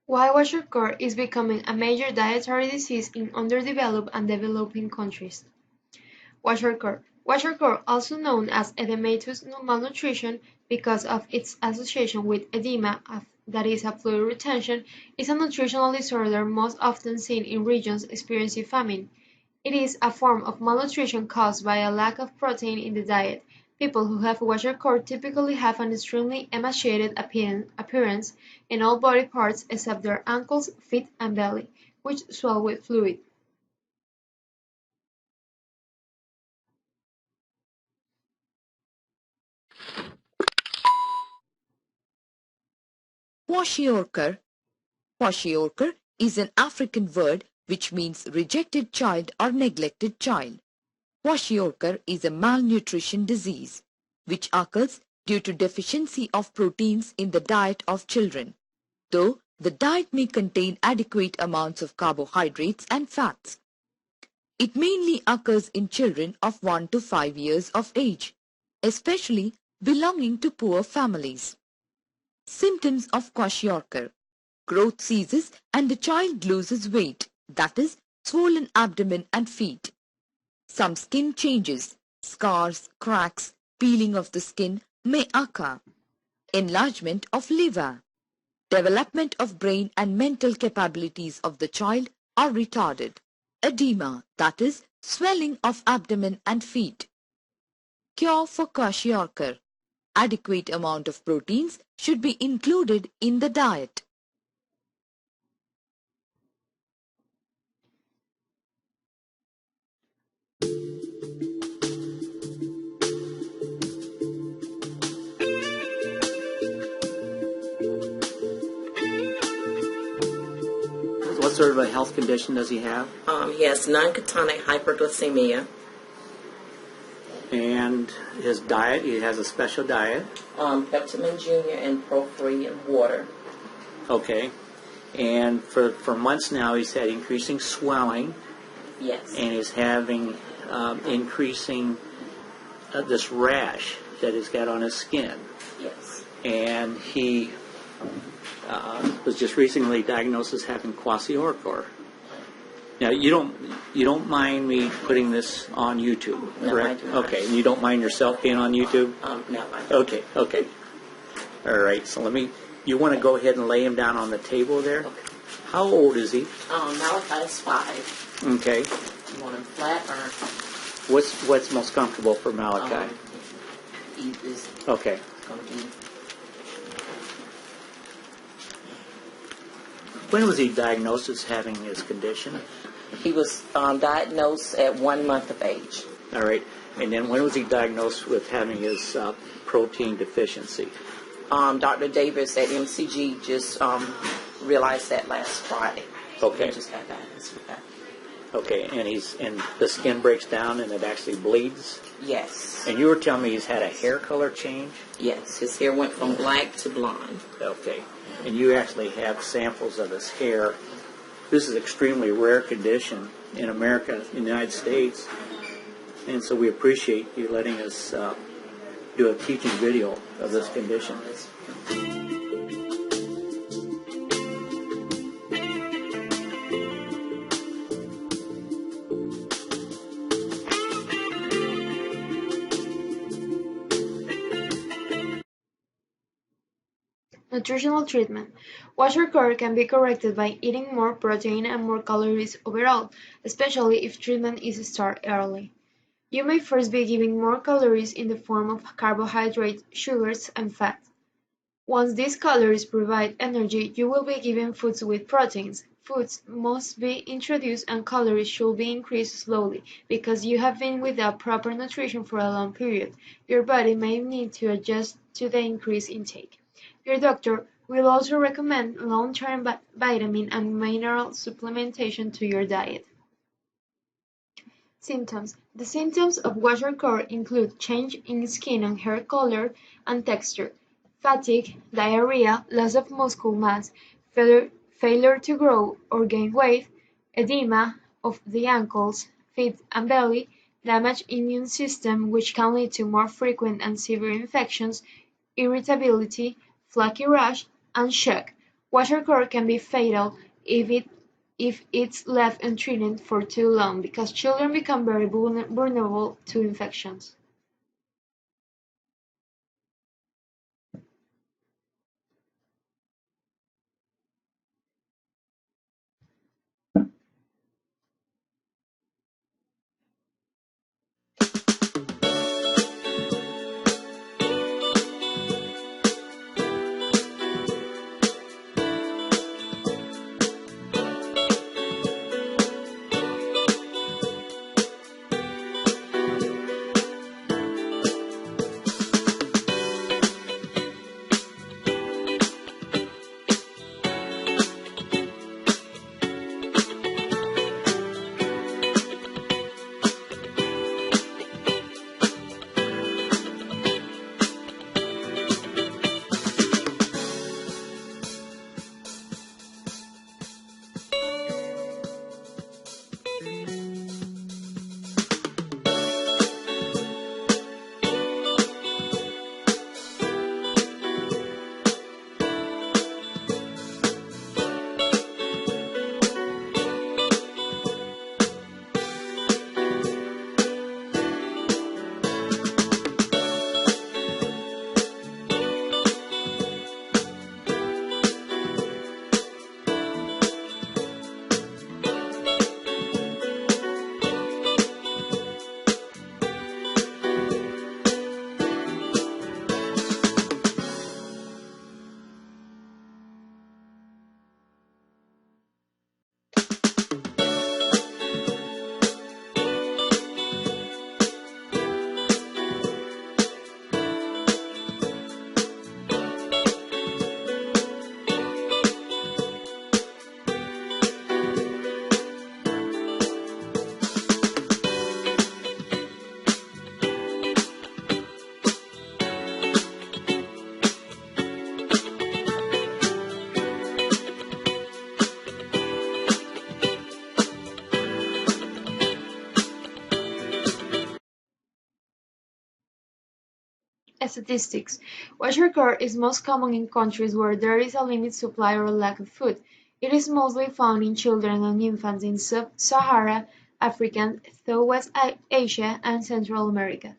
Why kwashiorkor is becoming a major dietary disease in underdeveloped and developing countries. Kwashiorkor. Kwashiorkor, also known as edematous malnutrition because of its association with edema, that is a fluid retention, is a nutritional disorder most often seen in regions experiencing famine. It is a form of malnutrition caused by a lack of protein in the diet. People who have kwashiorkor typically have an extremely emaciated appearance in all body parts except their ankles, feet, and belly, which swell with fluid. Kwashiorkor. Kwashiorkor is an African word which means rejected child or neglected child. Kwashiorkor is a malnutrition disease which occurs due to deficiency of proteins in the diet of children, though the diet may contain adequate amounts of carbohydrates and fats. It mainly occurs in children of 1 to 5 years of age, especially belonging to poor families. Symptoms of kwashiorkor: growth ceases and the child loses weight, that is, swollen abdomen and feet. Some skin changes, scars, cracks, peeling of the skin may occur. Enlargement of liver. Development of brain and mental capabilities of the child are retarded. Edema, that is, swelling of abdomen and feet. Cure for kwashiorkor: adequate amount of proteins should be included in the diet. What sort of a health condition does he have? He has non-ketonic hyperglycemia. And his diet, he has a special diet. Peptamen Junior and Pro-Free and water. Okay. And for months now, he's had increasing swelling. Yes. And he's having increasing this rash that he's got on his skin. Yes. And he was just recently diagnosed as having kwashiorkor. Now you don't mind me putting this on YouTube, correct? No, I do not. Okay, and you don't mind yourself being on YouTube? No, I don't. Okay. All right. So you want to go ahead and lay him down on the table there? Okay. How old is he? Malachi is 5. Okay. You want him flat or? What's most comfortable for Malachi? Eat is Okay. going to eat. When was he diagnosed as having his condition? He was diagnosed at 1 month of age. All right. And then when was he diagnosed with having his protein deficiency? Dr. Davis at MCG just realized that last Friday. Okay. He just got diagnosed with that. Okay, and the skin breaks down and it actually bleeds? Yes. And you were telling me he's had a hair color change? Yes. His hair went from black to blonde. Okay. And you actually have samples of his hair. This is an extremely rare condition in America, in the United States. And so we appreciate you letting us do a teaching video of this condition. Nutritional treatment. Kwashiorkor can be corrected by eating more protein and more calories overall, especially if treatment is started early. You may first be giving more calories in the form of carbohydrates, sugars, and fat. Once these calories provide energy, you will be given foods with proteins. Foods must be introduced and calories should be increased slowly because you have been without proper nutrition for a long period. Your body may need to adjust to the increased intake. Your doctor will also recommend long-term vitamin and mineral supplementation to your diet. Symptoms. The symptoms of kwashiorkor include change in skin and hair color and texture, fatigue, diarrhea, loss of muscle mass, failure to grow or gain weight, edema of the ankles, feet, and belly, damaged immune system which can lead to more frequent and severe infections, irritability, flaky rash, and shock, Kwashiorkor can be fatal if it's left untreated for too long because children become very vulnerable to infections. Statistics: kwashiorkor is most common in countries where there is a limited supply or lack of food. It is mostly found in children and infants in sub-Saharan Africa, Southwest Asia, and Central America.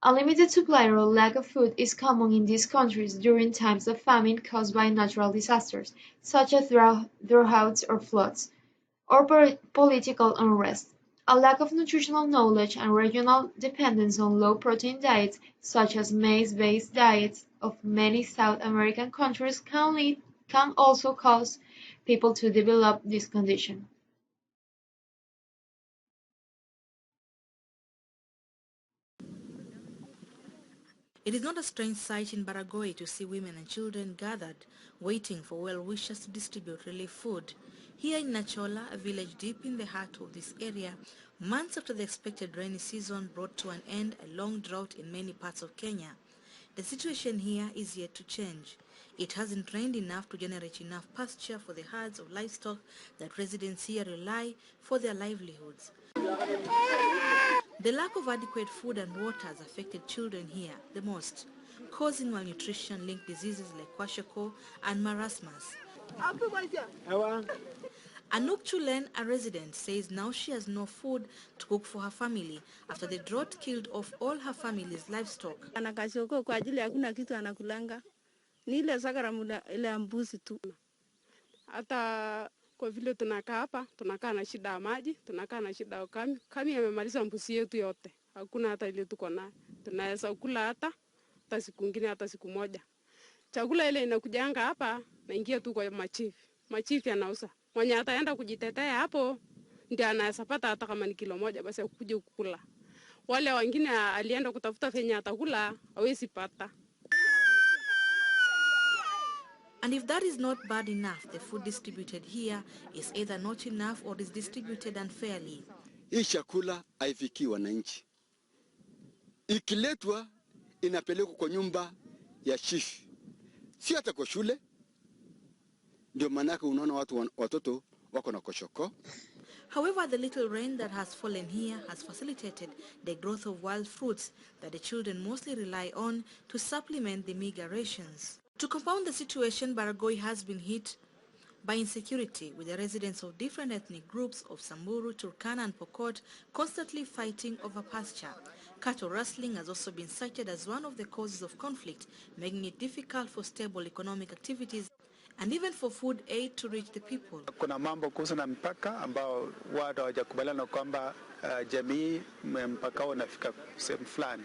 A limited supply or lack of food is common in these countries during times of famine caused by natural disasters, such as droughts or floods, or political unrest. A lack of nutritional knowledge and regional dependence on low-protein diets, such as maize-based diets of many South American countries, can also cause people to develop this condition. It is not a strange sight in Baragoy to see women and children gathered, waiting for well-wishers to distribute relief food. Here in Nachola, a village deep in the heart of this area, months after the expected rainy season brought to an end a long drought in many parts of Kenya. The situation here is yet to change. It hasn't rained enough to generate enough pasture for the herds of livestock that residents here rely for their livelihoods. The lack of adequate food and water has affected children here the most, causing malnutrition-linked diseases like kwashiorkor and marasmus. Anouk Chulen, a resident, says now she has no food to cook for her family after the drought killed off all her family's livestock. Anakashoko kwa ajili hakuna kitu anakulanga. Ni ile sagara ile mbuzi tu. Hata kwa vile tunakaa hapa, tunakaa na shida ya maji, tunakaa na shida ya ukame. Kami yamemaliza mbuzi yetu yote. Hakuna hata ile tuko nayo. Tunaweza kula hata siku nyingine hata siku moja. Chakula ile inakujanga hapa naingia tu kwa machifu. Machifu yanauza. Mwenye ataenda kujitetea hapo ndio anaweza pata hata kama ni kilo moja basi akuje kukula. Wale wengine alienda kutafuta fenya atakula hawezi pata. And if that is not bad enough, the food distributed here is either not enough or is distributed unfairly. Hii chakula haifikii wananchi. Ikiletwa inapelekwa kwa nyumba ya chifu. Si hata kwa shule. Ndio maana unaona watoto wako na kwashiorkor. However, the little rain that has fallen here has facilitated the growth of wild fruits that the children mostly rely on to supplement the meager rations. To compound the situation, Baragoi has been hit by insecurity, with the residents of different ethnic groups of Samburu, Turkana and Pokot constantly fighting over pasture. Cattle rustling has also been cited as one of the causes of conflict, making it difficult for stable economic activities and even for food aid to reach the people. Kuna mambo kuhusu na mpaka ambao watu hawajakubaliana kwamba jamii mpaka unafika sehemu fulani,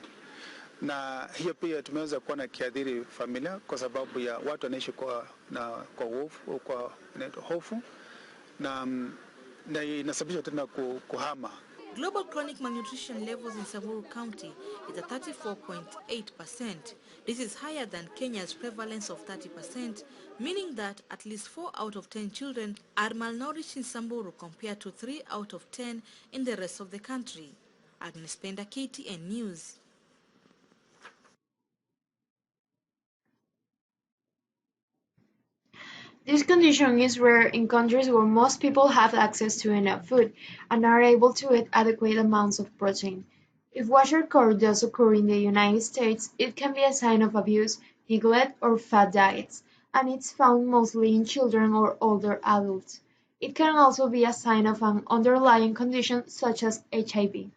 na hiyo pia tumeweza kuona kiadhiri familia kwa sababu ya watu wanaishi kwa hofu na inasababisha tena kuhama. Global chronic malnutrition levels in Samburu County is at 34.8%. This is higher than Kenya's prevalence of 30%, meaning that at least 4 out of 10 children are malnourished in Samburu compared to 3 out of 10 in the rest of the country. Agnes Penda, KTN News. This condition is rare in countries where most people have access to enough food and are able to eat adequate amounts of protein. If kwashiorkor does occur in the United States, it can be a sign of abuse, neglect, or fad diets, and it's found mostly in children or older adults. It can also be a sign of an underlying condition such as HIV.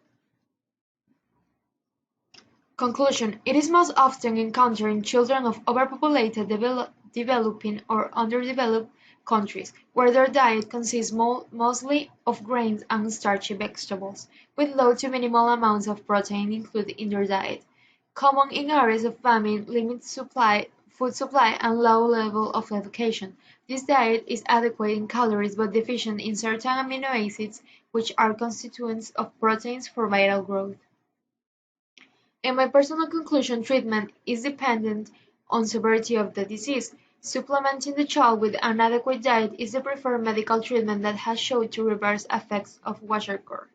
Conclusion: it is most often encountered in children of overpopulated developing or underdeveloped countries, where their diet consists mostly of grains and starchy vegetables, with low to minimal amounts of protein included in their diet. Common in areas of famine, limited food supply, and low level of education. This diet is adequate in calories but deficient in certain amino acids, which are constituents of proteins for vital growth. In my personal conclusion, treatment is dependent on severity of the disease. Supplementing the child with an adequate diet is the preferred medical treatment that has shown to reverse effects of kwashiorkor.